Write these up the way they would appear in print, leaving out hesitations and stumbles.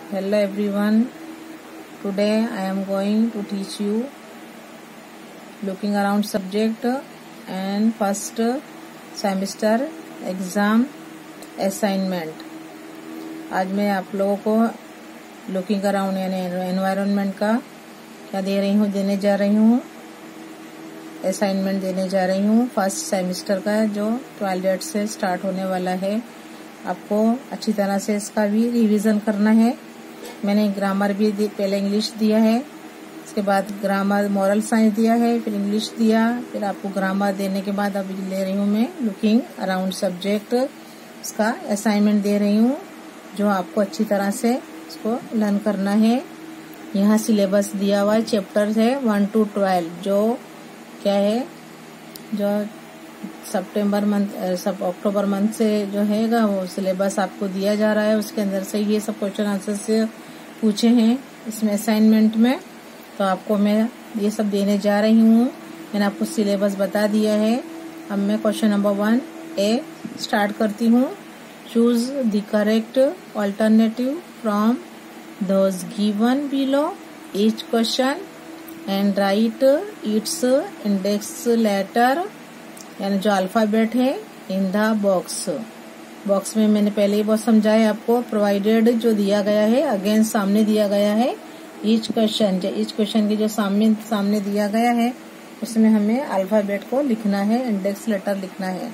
Hello everyone. Today I am going to teach you looking around subject and first semester exam assignment. आज मैं आप लोगों को looking around यानी environment का क्या देने जा रही हूँ असाइनमेंट देने जा रही हूँ फर्स्ट सेमेस्टर का जो 12 डेट से स्टार्ट होने वाला है। आपको अच्छी तरह से इसका भी रिवीजन करना है। मैंने ग्रामर भी पहले इंग्लिश दिया है, इसके बाद ग्रामर मॉरल साइंस दिया है, फिर इंग्लिश दिया, फिर आपको ग्रामर देने के बाद अभी ले रही हूँ मैं लुकिंग अराउंड सब्जेक्ट, इसका असाइनमेंट दे रही हूँ जो आपको अच्छी तरह से इसको लर्न करना है। यहाँ सिलेबस दिया हुआ है, चैप्टर है 1 to 12 जो क्या है जो अक्टूबर मंथ से जो है वो सिलेबस आपको दिया जा रहा है। उसके अंदर से ये सब क्वेश्चन आंसर से पूछे हैं इसमें असाइनमेंट में, तो आपको मैं ये सब देने जा रही हूँ। मैंने आपको सिलेबस बता दिया है। अब मैं क्वेश्चन नंबर 1 ए स्टार्ट करती हूँ। Choose the correct alternative from those given below each question and write its index letter यानी जो अल्फाबेट है इन द बॉक्स में मैंने पहले ही बहुत समझाया आपको। प्रोवाइडेड जो दिया गया है अगेन सामने दिया गया है ईच क्वेश्चन के जो सामने दिया गया है उसमें हमें अल्फाबेट को लिखना है, इंडेक्स लेटर लिखना है।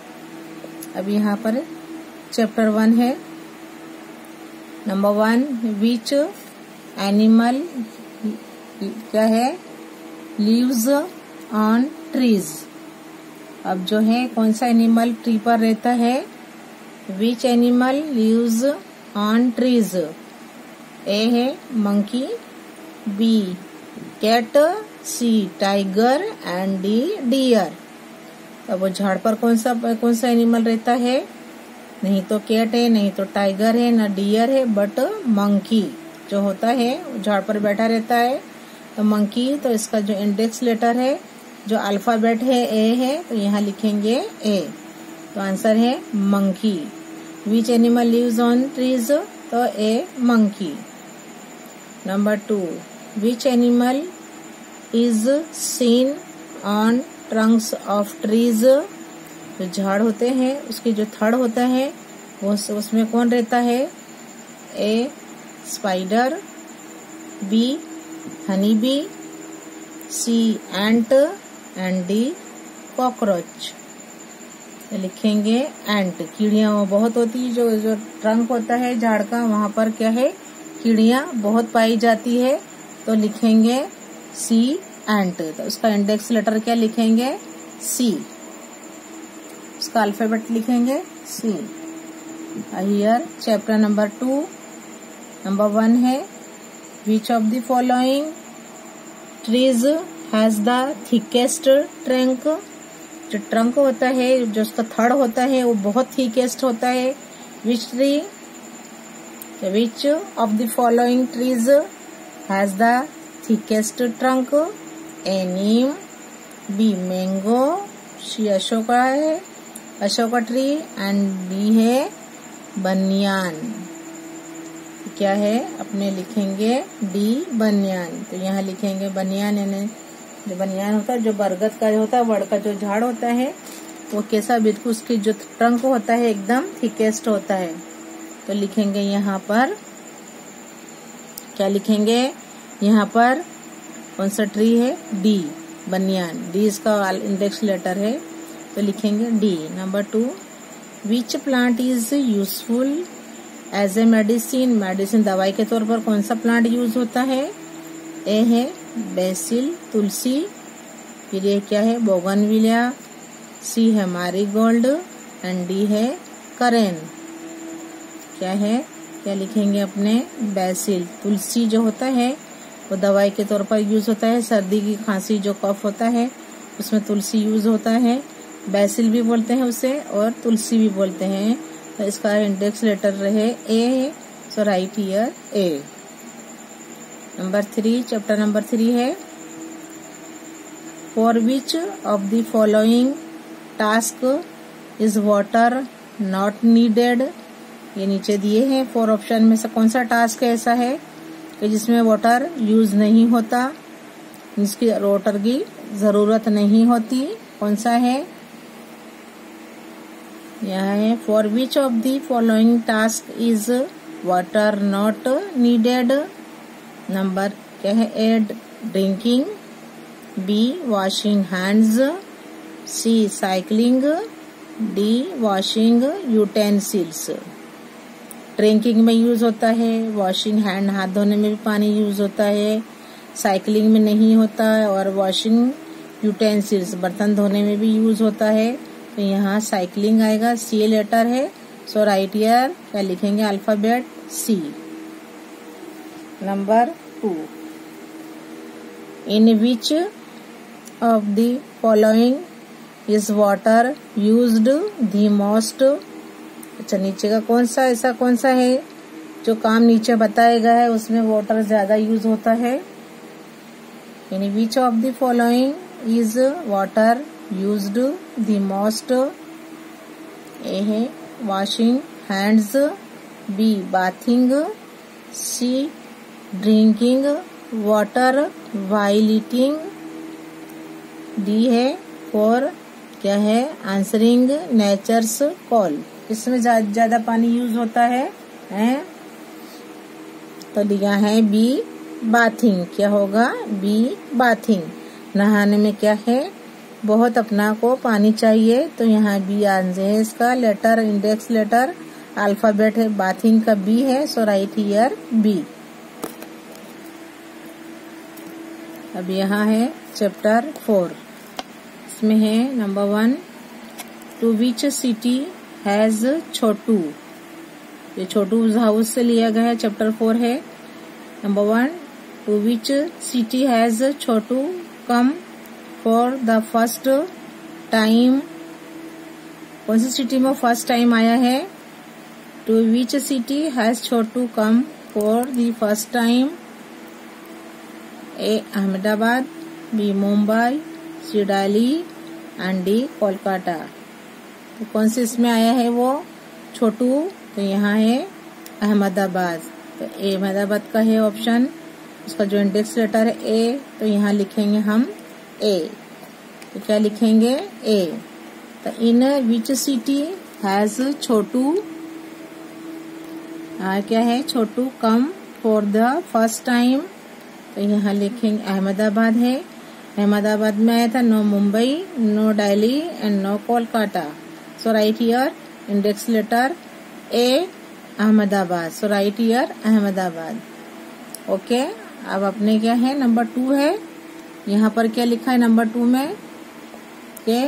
अब यहाँ पर चैप्टर 1 है। नंबर 1 विच एनिमल क्या है लीव्स ऑन ट्रीज। अब जो है कौन सा एनिमल ट्री पर रहता है, which animal lives on trees. A है monkey, B cat, C tiger and D deer. अब वो झाड़ पर कौन सा एनिमल रहता है, नहीं तो कैट है, नहीं तो टाइगर है, ना डियर है, बट मंकी जो होता है झाड़ पर बैठा रहता है। तो मंकी, तो इसका जो इंडेक्स लेटर है जो अल्फाबेट है ए है, तो यहाँ लिखेंगे ए, तो आंसर है monkey. Which animal lives on trees, तो A monkey. Number 2 which animal is seen on trunks of trees. जो झाड़ होते हैं उसकी जो थड़ होता है वो उसमें कौन रहता है, A spider, B honey bee, C ant and D cockroach. लिखेंगे एंट, कीड़ियां बहुत होती है, जो ट्रंक होता है झाड़ का वहां पर क्या है कीड़ियां बहुत पाई जाती है, तो लिखेंगे सी एंट। तो उसका इंडेक्स लेटर क्या लिखेंगे, सी, उसका अल्फाबेट लिखेंगे सी। हियर चैप्टर नंबर 2 नंबर 1 है विच of the following trees has the thickest trunk. जो ट्रंक होता है जो उसका थड़ होता है वो बहुत थिकेस्ट होता है। Which tree, which of the following trees has the thickest trunk. A neem, B mango, C Ashoka है, अशोका ट्री एंड डी है बनियान। क्या है अपने लिखेंगे डी बनियान। तो यहाँ लिखेंगे बनियान, यानी जो बनियान होता है जो बरगद का होता है, वड़ का जो झाड़ होता है वो कैसा बिल्कुल उसकी जो ट्रंक होता है एकदम थिकेस्ट होता है। तो लिखेंगे यहाँ पर क्या लिखेंगे, यहाँ पर कौन सा ट्री है, डी बनियान, डी इसका इंडेक्स लेटर है, तो लिखेंगे D. Number 2 which plant is useful as a medicine दवाई के तौर पर कौन सा प्लांट यूज होता है। ए है बेसिल तुलसी, फिर ये क्या है बोगनविलिया, सी है मैरीगोल्ड एंड डी है करेन। क्या है क्या लिखेंगे अपने बेसिल, तुलसी जो होता है वो दवाई के तौर पर यूज होता है, सर्दी की खांसी जो कफ होता है उसमें तुलसी यूज होता है, बेसिल भी बोलते हैं उसे और तुलसी भी बोलते हैं। तो इसका इंडेक्स लेटर रहे A, so right here A. Number 3 chapter number 3 है for which of the following task is water not needed. ये नीचे दिए हैं 4 ऑप्शन में से कौन सा टास्क ऐसा है कि जिसमें वाटर यूज नहीं होता, जिसकी वाटर की जरूरत नहीं होती, कौन सा है? यहाँ है for which of the following task is water not needed. Number क्या है? A drinking, B washing hands, C cycling, D washing utensils. Drinking में यूज होता है, वॉशिंग हैंड हाथ धोने में भी पानी यूज होता है, साइकिलिंग में नहीं होता है, और वॉशिंग यूटेंसिल्स बर्तन धोने में भी यूज होता है। तो यहाँ साइकिलिंग आएगा, सी लेटर है। सो राइट हियर क्या लिखेंगे? Alphabet C. Number 2, in which of the following is water used the most. अच्छा, नीचे का कौन सा ऐसा कौन सा है जो काम नीचे बताया गया है उसमें वाटर ज्यादा यूज होता है? In which of the following is water used the most. A है washing hands, B bathing, C drinking water while eating, D है फॉर क्या है? Answering nature's call. इसमें ज्यादा पानी यूज होता है, तो लिया है बी बाथिंग। क्या होगा? B bathing. नहाने में क्या है? बहुत अपना को पानी चाहिए, तो यहाँ बी आंसर है इसका। लेटर इंडेक्स लेटर अल्फाबेट है, बाथिंग का बी है। So right here B. अब यहाँ है चैप्टर 4, इसमें है number 1, to which city has Chhotu. ये छोटू हाउस से लिया गया है, चैप्टर 4 है। Number 1, to which city has Chhotu come for the first time. कौन सी सिटी में फर्स्ट टाइम आया है? To which city has Chhotu come for the first time. A Ahmedabad, B Mumbai, C Delhi and D Kolkata. तो कौन से इसमें आया है वो छोटू? तो यहाँ है अहमदाबाद। तो ए अहमदाबाद का है ऑप्शन, उसका जो इंडेक्स लेटर है ए, तो यहाँ लिखेंगे हम ए। तो क्या लिखेंगे? ए। तो इन विच सिटी हैज छोटू, क्या है? Chhotu come for the first time, तो यहाँ लिखेंगे अहमदाबाद है। अहमदाबाद में आया था, no Mumbai, no Delhi and no Kolkata. So right here index letter A Ahmedabad. So right here Ahmedabad. Okay, अब अपने क्या है? नंबर 2 है। यहाँ पर क्या लिखा है नंबर 2 में? के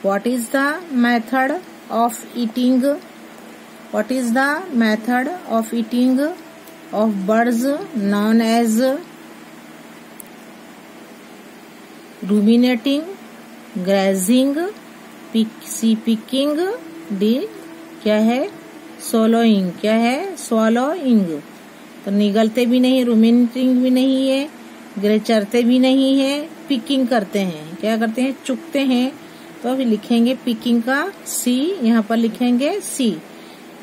what is the method of eating? What is the method of eating of birds known as ruminating, grazing, C picking, D क्या है? सोलोइंग। क्या है? स्वॉलोइंग। तो निगलते भी नहीं, रूमिनेटिंग भी नहीं है, चरते भी नहीं है, पिकिंग करते हैं। क्या करते हैं? चुगते हैं। तो अभी लिखेंगे पिकिंग का सी, यहाँ पर लिखेंगे सी।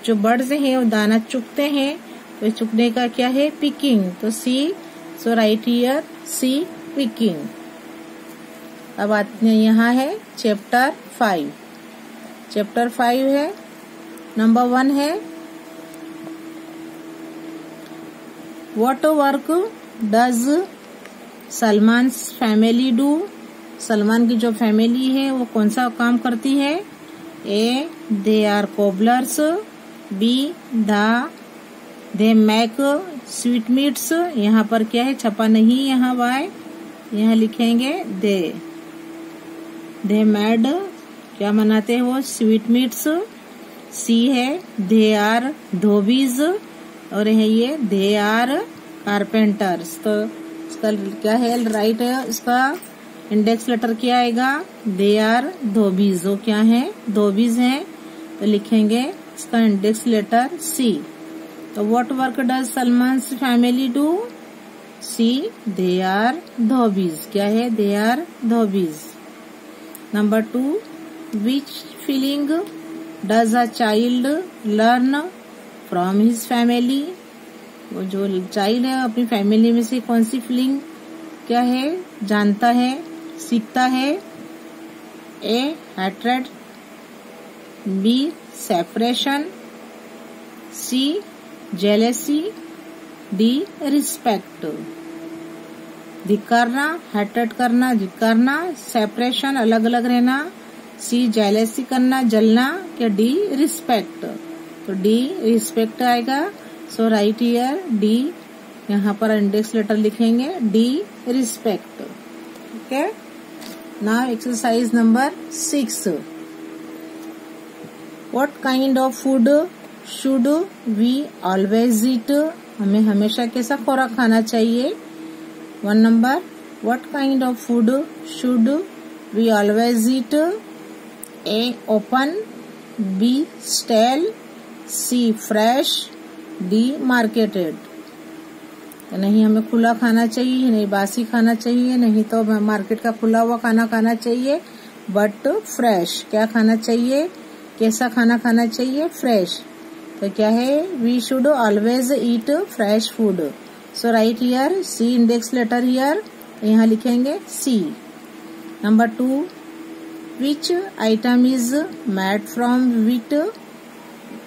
जो बर्ड्स हैं वो दाना चुगते हैं, तो चुगने का क्या है? पिकिंग। तो सी। सो राइट हियर सी पिकिंग। अब यहाँ है चैप्टर 5। चैप्टर 5 है, नंबर 1 है what work does Salman family do. Salman की जो फैमिली है वो कौन सा काम करती है? A they are cobblers, B they make sweetmeats. यहाँ पर क्या है? छपा नहीं यहाँ बाय, यहाँ लिखेंगे दे मेड क्या बनाते हैं वो? Sweet meets. सी है दे आर धोबीज, और है ये दे आर कारपेंटर्स। तो इसका क्या है? राइट है, इसका इंडेक्स लेटर क्या आएगा? They are dhobis. वो क्या है? धोबीज हैं, तो लिखेंगे इसका इंडेक्स लेटर सी। तो what work does Salman family do? C they are dhobis. क्या है? They are dhobis. Number 2, which feeling does a child learn from his family, वो जो चाइल्ड है अपनी फैमिली में से कौन सी फीलिंग क्या है, जानता है, सीखता है। ए हैट्रेड, बी सेपरेशन, सी जेलेसी, डी रिस्पेक्ट। धिक्कारना, हैट्रेड करना, धिक्कारना, सेपरेशन अलग अलग रहना, सी जेलेसी करना, जलना, क्या डी रिस्पेक्ट। तो डी रिस्पेक्ट आएगा। सो राइट हियर डी, यहाँ पर इंडेक्स लेटर लिखेंगे D respect. Okay, now exercise number 6। What kind of food should we always eat, हमें हमेशा कैसा खुराक खाना चाहिए। 1 number, what kind of food should we always eat. A open, B stale, C fresh, D marketed. नहीं हमें खुला खाना चाहिए, नहीं बासी खाना चाहिए, नहीं तो मार्केट का खुला हुआ खाना खाना चाहिए, बट फ्रेश। क्या खाना चाहिए, कैसा खाना खाना चाहिए, फ्रेश। तो क्या है, we should always eat fresh food. So right here C index letter here, यहाँ लिखेंगे C. Number 2, which item is made from wheat,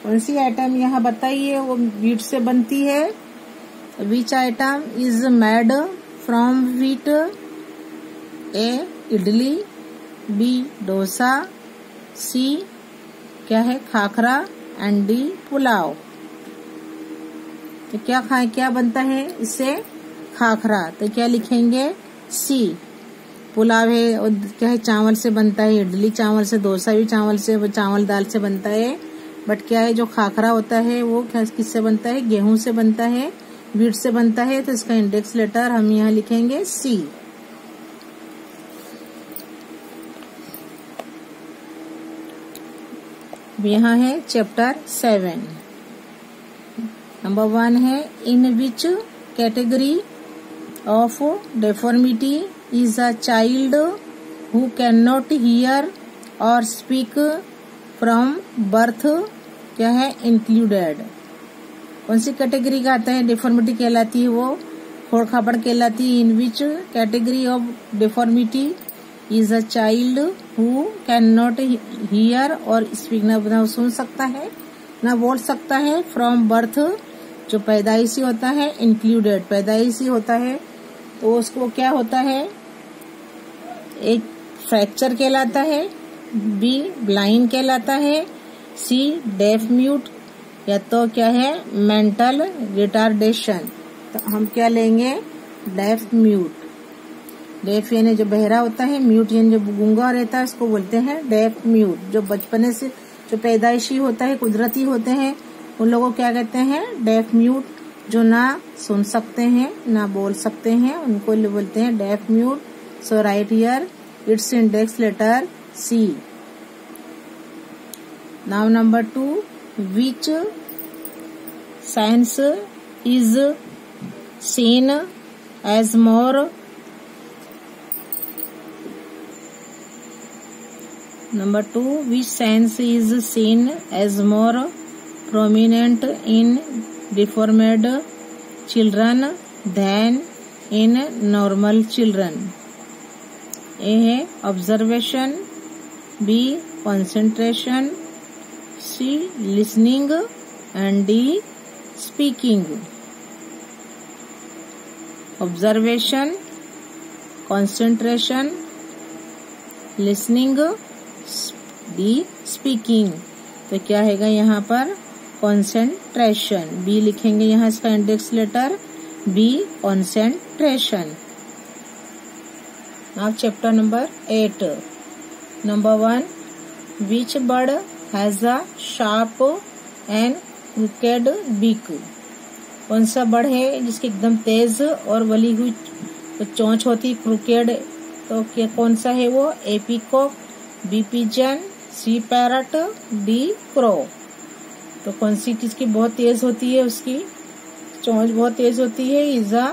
कौन सी आइटम यहाँ बताइए वो व्हीट से बनती है। Which item is made from wheat. A idli, B dosa, C क्या है खाखरा, एंड डी पुलाव। तो क्या बनता है इससे, खाखरा। तो क्या लिखेंगे, सी। पुलाव है और क्या है, चावल से बनता है, इडली चावल से, डोसा भी चावल से, चावल दाल से बनता है। बट क्या है, जो खाखरा होता है वो किससे बनता है, गेहूं से बनता है, व्हीट से बनता है। तो इसका इंडेक्स लेटर हम यहाँ लिखेंगे सी। यहाँ है चैप्टर 7। नंबर 1 है, in which category of deformity is a child who can not hear और स्पीक फ्रॉम बर्थ, क्या है इंक्लूडेड। कौन सी कैटेगरी का आता है, डिफॉर्मिटी कहलाती है, वो खोड़ खापड़ कहलाती है। In which category of deformity is a child who can not hear और स्पीक, ना सुन सकता है ना बोल सकता है, फ्रॉम बर्थ जो पैदाइशी होता है, इंक्लूडेड पैदाइशी होता है तो उसको क्या होता है, एक फ्रैक्चर कहलाता है, बी ब्लाइंड कहलाता है, सी डेफ म्यूट, या तो क्या है मेंटल रिटार्डेशन। तो हम क्या लेंगे, डेफ म्यूट। डेफ यानी जो बहरा होता है, म्यूट यानी जो गूंगा रहता है, उसको बोलते हैं डेफ म्यूट। जो बचपने से जो पैदाइशी होता है, कुदरती होते हैं, उन लोगों को क्या कहते हैं, डेफ म्यूट। जो ना सुन सकते हैं ना बोल सकते हैं, उनको बोलते हैं deaf mute. So right here its index letter C. Now number 2, which science is seen as more number 2 which science is seen as more prominent in deformed children than in normal children. A है observation, B concentration, C listening and D speaking. Observation, concentration, listening, D speaking. तो क्या हैगा यहाँ पर, concentration, B लिखेंगे यहाँ इसका index letter B concentration. Now chapter number 8. Number 1, which bird has a sharp and crooked beak. कौन सा बर्ड है जिसकी एकदम तेज और वली हुई चोंच होती, क्रूकेड। तो क्या कौन सा है वो, ए पीकॉक, बी पिजन, सी पैरट, डी क्रो। तो कौन सी किसकी बहुत तेज होती है, उसकी चोंच बहुत तेज होती है, इज अ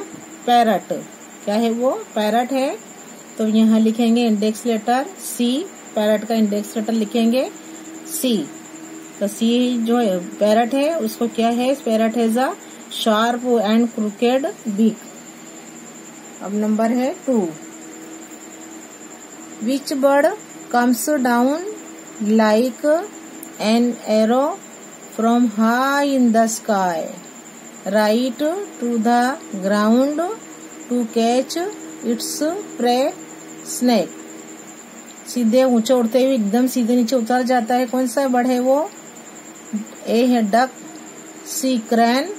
पैरट। क्या है वो, पैरट है। तो यहाँ लिखेंगे इंडेक्स लेटर सी, पैरट का इंडेक्स लेटर लिखेंगे सी। तो सी जो पैरट है उसको क्या है, parrot has a sharp and crooked beak. अब नंबर है 2, which bird comes down like an arrow from high in the sky right to the ground to catch its prey snake. सीधे ऊंचे उड़ते हुए एकदम सीधे नीचे उतर जाता है। कौन सा बर्ड है वो? ए है डक, सी क्रैन,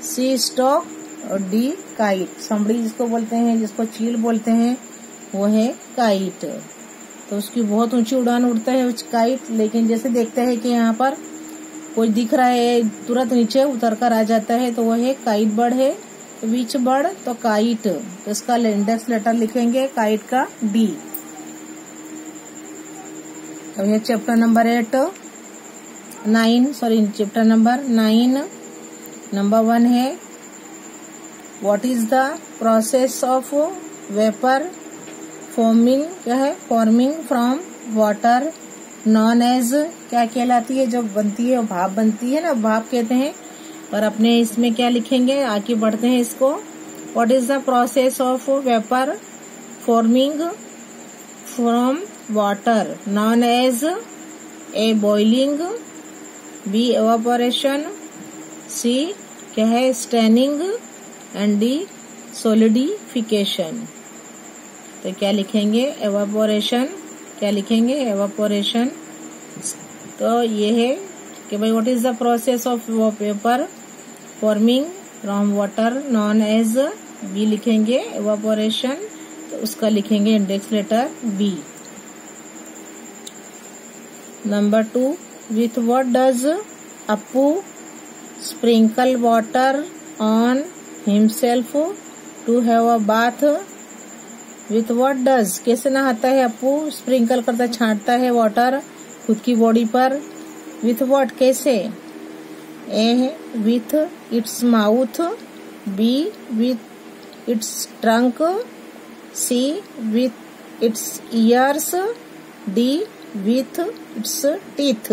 सी स्टॉक और डी काइट। सांबड़ी जिसको बोलते हैं, जिसको चील बोलते हैं, वो है काइट। तो उसकी बहुत ऊंची उड़ान उड़ता है काइट। लेकिन जैसे देखते हैं कि यहाँ पर कोई दिख रहा है तुरंत नीचे उतर कर आ जाता है, तो वो है काइट बर्ड है। Which bird? तो काइट। तो इसका इंडेक्स लेटर लिखेंगे काइट का डी। अब ये chapter number 9 chapter number 9 number 1 है what is the process of vapour forming. क्या है? Forming from water known as. क्या कहलाती है? जब बनती है भाप बनती है ना, भाप कहते हैं। और अपने इसमें क्या लिखेंगे, आगे बढ़ते हैं इसको। What is the process of vapour forming from water known as A boiling, B evaporation, C क्या है स्टैनिंग एंड डी सोलिडिफिकेशन। तो क्या लिखेंगे? एवापोरेशन। क्या लिखेंगे? एवापोरेशन। तो ये है कि भाई what is the process of vapour forming from water known as, B लिखेंगे एवापोरेशन। तो उसका लिखेंगे index letter B. Number 2, with what does Appu sprinkle water on himself to have a bath? With what does, कैसे नहाता है Appu? Sprinkle करता, छांटता है water खुद की बॉडी पर। With what, कैसे? ए है with its mouth, B with its trunk, C with its ears, D with its teeth।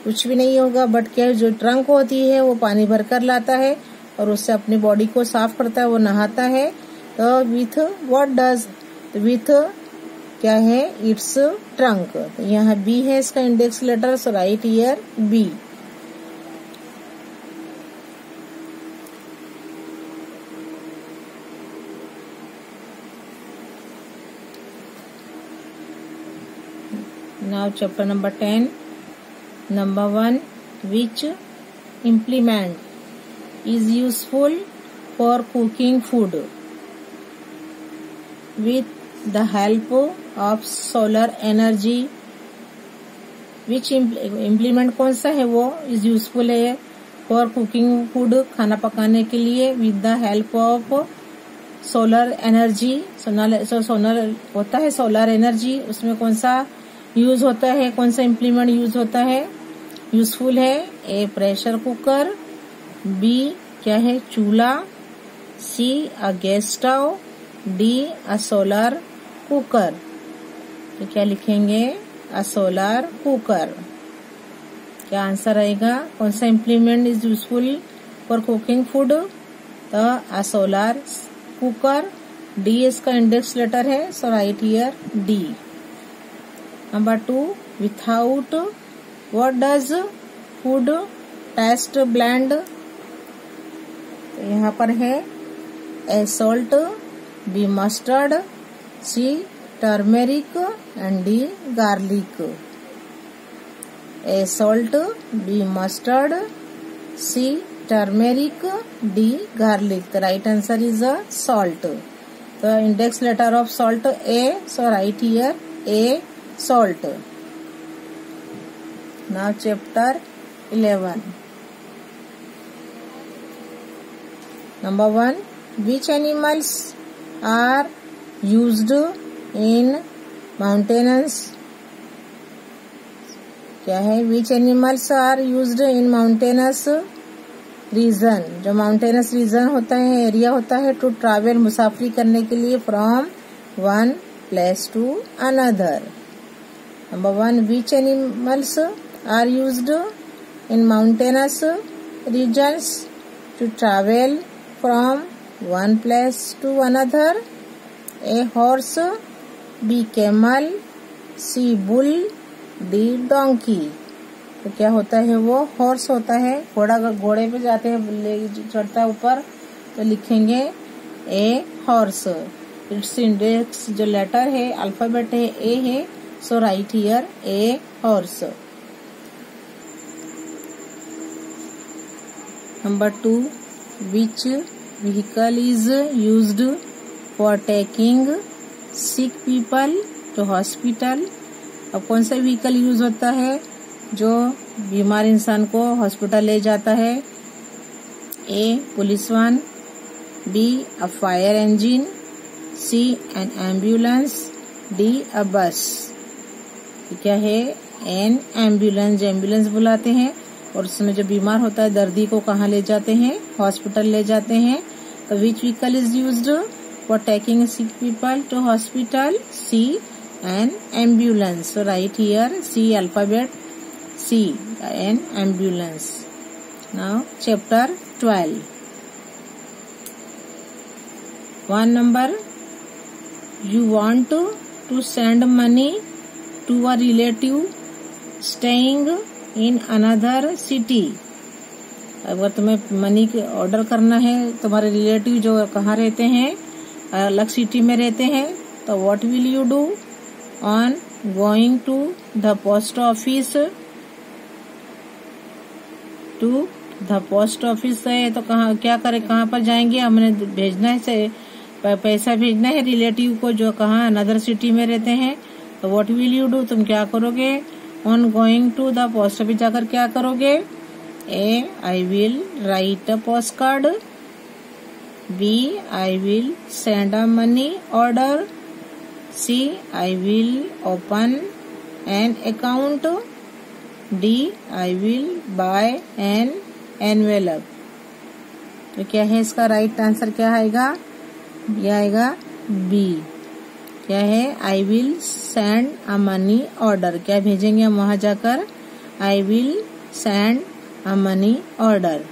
कुछ भी नहीं होगा, बट क्या जो ट्रंक होती है वो पानी भरकर लाता है और उससे अपनी बॉडी को साफ करता है, वो नहाता है। तो विथ व्हाट डज, विथ क्या है? It's trunk. यहाँ बी है इसका index letter, so right here B. Now chapter number 10 number 1, which implement is useful for cooking food with the help of solar energy? Which implement कौन सा है वो is useful है for cooking food, खाना पकाने के लिए with the help of solar energy। Solar होता है सोलर एनर्जी, उसमें कौन सा यूज होता है, कौन सा इम्प्लीमेंट यूज होता है, यूजफुल है? ए प्रेशर कुकर, बी क्या है chulha, C a gas stove, D a solar cooker. तो क्या लिखेंगे? A solar cooker. क्या आंसर आएगा? कौन सा implement is useful for cooking food? तो अ सोलर कुकर। डी इसका इंडेक्स लेटर है, so right here D. Number 2, without what does food taste bland. तो यहाँ पर है A salt, B mustard, C turmeric and D garlic. A salt, B mustard, C turmeric, D garlic. The right answer is a salt. तो index letter of salt A, so right here A salt. Now chapter 11 number 1, which animals are used in mountainous? क्या है? which animals are used in mountainous region? जो mountainous reason होता है, area होता है, to travel मुसाफरी करने के लिए from one place to another. Number 1, which animals are used in mountainous regions to travel from one place to another? A horse, B camel, C bull, D donkey. तो क्या होता है वो? हॉर्स होता है। घोड़े पे जाते हैं, चढ़ता है ऊपर, तो लिखेंगे ए हॉर्स। इट्स इंडेक्स जो लेटर है, अल्फाबेट है, ए है, so right here A horse. Number 2, which vehicle is used for taking sick people to hospital? अब कौन सा व्हीकल यूज होता है जो बीमार इंसान को हॉस्पिटल ले जाता है? A police van, B a fire engine, C an ambulance, D a bus. क्या है? N ambulance. एम्बुलेंस बुलाते हैं और उसमें जो बीमार होता है दर्दी को कहाँ ले जाते हैं? हॉस्पिटल ले जाते हैं। तो which vehicle is used for taking sick people to hospital? C an ambulance. So right here C alphabet, C an ambulance. Now chapter 12, 1 number, you want to send money to a relative staying in another city. अगर तुम्हें money order करना है, तुम्हारे relative जो कहाँ रहते हैं, अलग सिटी में रहते हैं, तो what will you do? On going to the post office, to the post office है तो कहाँ क्या करें, कहाँ पर जाएंगे? हमने भेजना है, पैसा भेजना है रिलेटिव को जो कहाँ अनदर सिटी में रहते हैं, तो व्हाट विल यू डू? तुम क्या करोगे? On going to the post office जाकर क्या करोगे? A I will write a post card, B I will send a money order, C I will open an account, D I will buy an envelope. तो क्या है इसका right answer? क्या आएगा? ये आएगा बी। क्या है? I will send a money order. क्या भेजेंगे हम वहां जाकर? I will send a money order.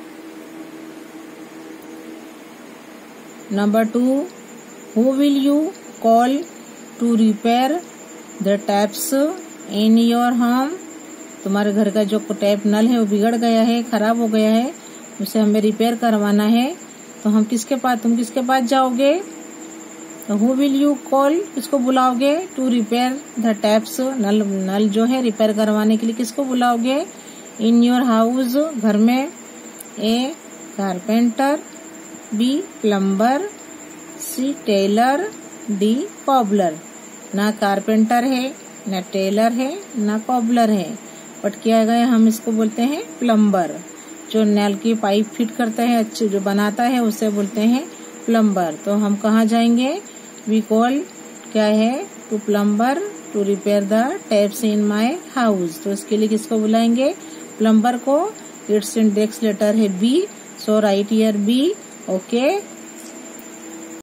Number 2, who will you call to repair the taps in your home? तुम्हारे घर का जो टैप नल है वो बिगड़ गया है, खराब हो गया है, उसे हमें रिपेयर करवाना है, तो तुम किसके पास जाओगे? तो हु विल यू कॉल, किसको बुलाओगे? टू रिपेयर द टैप्स, नल जो है रिपेयर करवाने के लिए किसको बुलाओगे? इन योर हाउस, घर में। ए कारपेंटर, बी प्लम्बर, सी टेलर, डी कॉबलर। ना कारपेंटर है, ना टेलर है, ना कॉबलर है, बट क्या गया, हम इसको बोलते हैं प्लम्बर। जो नल की पाइप फिट करता है, अच्छे जो बनाता है, उसे बोलते हैं प्लम्बर। तो हम कहाँ जाएंगे? वी कॉल क्या है? To plumber to repair the taps in my house. तो इसके लिए किसको बुलाएंगे? प्लम्बर को। इट्स इंडेक्स लेटर है B, so right here B. Okay.